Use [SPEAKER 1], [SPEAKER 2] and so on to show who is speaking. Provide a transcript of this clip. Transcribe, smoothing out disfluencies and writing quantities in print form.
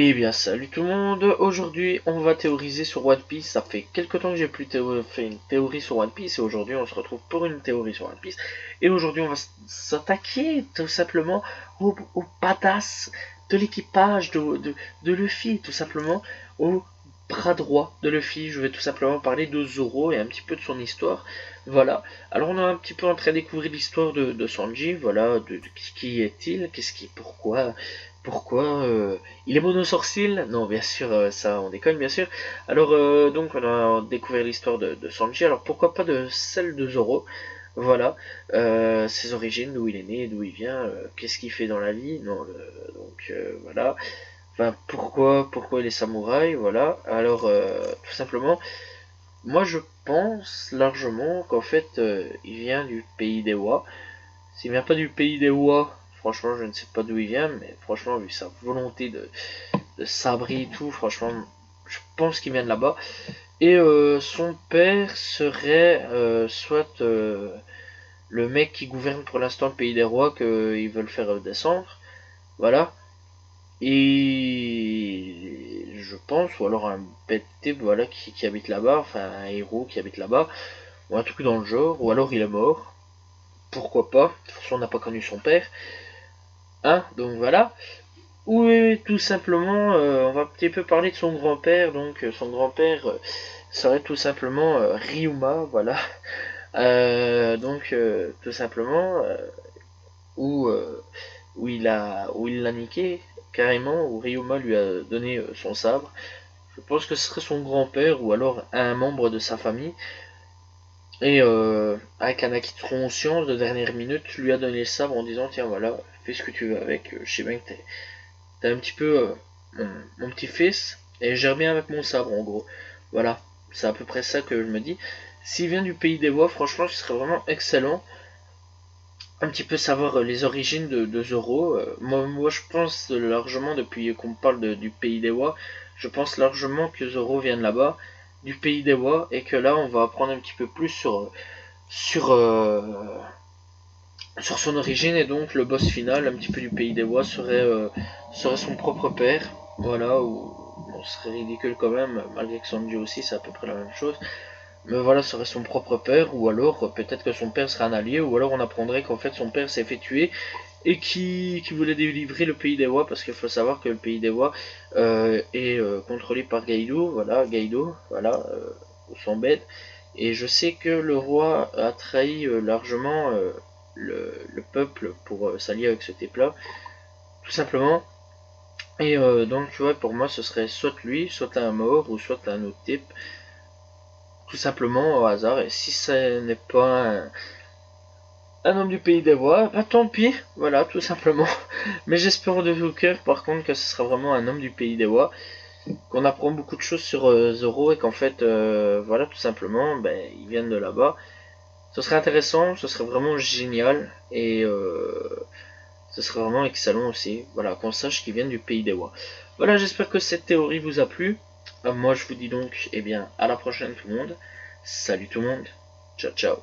[SPEAKER 1] Eh bien salut tout le monde, aujourd'hui on va théoriser sur One Piece. Ça fait quelques temps que j'ai plus fait une théorie sur One Piece et aujourd'hui on se retrouve pour une théorie sur One Piece. Et aujourd'hui on va s'attaquer tout simplement au badass de l'équipage de Luffy, tout simplement au bras droit de Luffy. Je vais tout simplement parler de Zoro et un petit peu de son histoire. Voilà, alors on est un petit peu en train de découvrir l'histoire de Sanji, voilà, de qui est-il, qu'est-ce qui, pourquoi il est monosourcil? Non, bien sûr, ça on déconne, bien sûr. Alors, donc, on a découvert l'histoire de Sanji. Alors, pourquoi pas de celle de Zoro? Voilà, ses origines, d'où il est né, d'où il vient, qu'est-ce qu'il fait dans la vie. Non, donc voilà. Enfin, pourquoi il est samouraï? Voilà. Alors, tout simplement, moi je pense largement qu'en fait, il vient du pays des Wa. S'il vient pas du pays des Wa, franchement, je ne sais pas d'où il vient, mais franchement, vu sa volonté de sabrer et tout, franchement, je pense qu'il vient de là-bas. Et son père serait soit le mec qui gouverne pour l'instant le pays des rois qu'ils veulent faire descendre, voilà. Et je pense, ou alors un bête type, voilà, qui habite là-bas, enfin un héros qui habite là-bas, ou un truc dans le genre, ou alors il est mort, pourquoi pas, de toute façon on n'a pas connu son père, hein, donc voilà. Oui, tout simplement, on va un petit peu parler de son grand-père. Donc, son grand-père serait tout simplement Ryuma, voilà. Donc, tout simplement, où, euh, où il l'a niqué carrément, où Ryuma lui a donné son sabre. Je pense que ce serait son grand-père ou alors un membre de sa famille. Et avec un acquis de conscience de dernière minute, lui a donné le sabre en disant tiens voilà, fais ce que tu veux avec. Je sais bien que t'es un petit peu mon petit-fils et je gère bien avec mon sabre en gros. Voilà, c'est à peu près ça que je me dis. S'il vient du pays des voix, franchement, ce serait vraiment excellent. Un petit peu savoir les origines de Zoro. Moi, je pense largement, depuis qu'on parle du pays des Wa, je pense largement que Zoro vient de là-bas, du pays des Wa, et que là, on va apprendre un petit peu plus sur, euh, sur son origine, et donc le boss final, un petit peu du pays des Wa, serait son propre père. Voilà, ou bon, ce serait ridicule quand même, malgré que Sanji aussi, c'est à peu près la même chose. Mais voilà, ce serait son propre père, ou alors peut-être que son père serait un allié, ou alors on apprendrait qu'en fait son père s'est fait tuer et qui voulait délivrer le pays des Wa, parce qu'il faut savoir que le pays des Wa est contrôlé par Gaido, voilà, sans bête. Et je sais que le roi a trahi largement le peuple pour s'allier avec ce type-là, tout simplement. Et donc, tu vois, pour moi, ce serait soit lui, soit un mort, ou soit un autre type, tout simplement au hasard. Et si ce n'est pas un homme du pays des voix, bah tant pis, voilà, tout simplement. Mais j'espère de tout cœur, par contre, que ce sera vraiment un homme du pays des voix, qu'on apprend beaucoup de choses sur Zoro et qu'en fait, voilà, tout simplement, ben, ils viennent de là-bas. Ce serait intéressant, ce serait vraiment génial et ce serait vraiment excellent aussi, voilà, qu'on sache qu'ils viennent du pays des voix. Voilà, j'espère que cette théorie vous a plu. Moi, je vous dis donc, eh bien, à la prochaine tout le monde. Salut tout le monde. Ciao, ciao.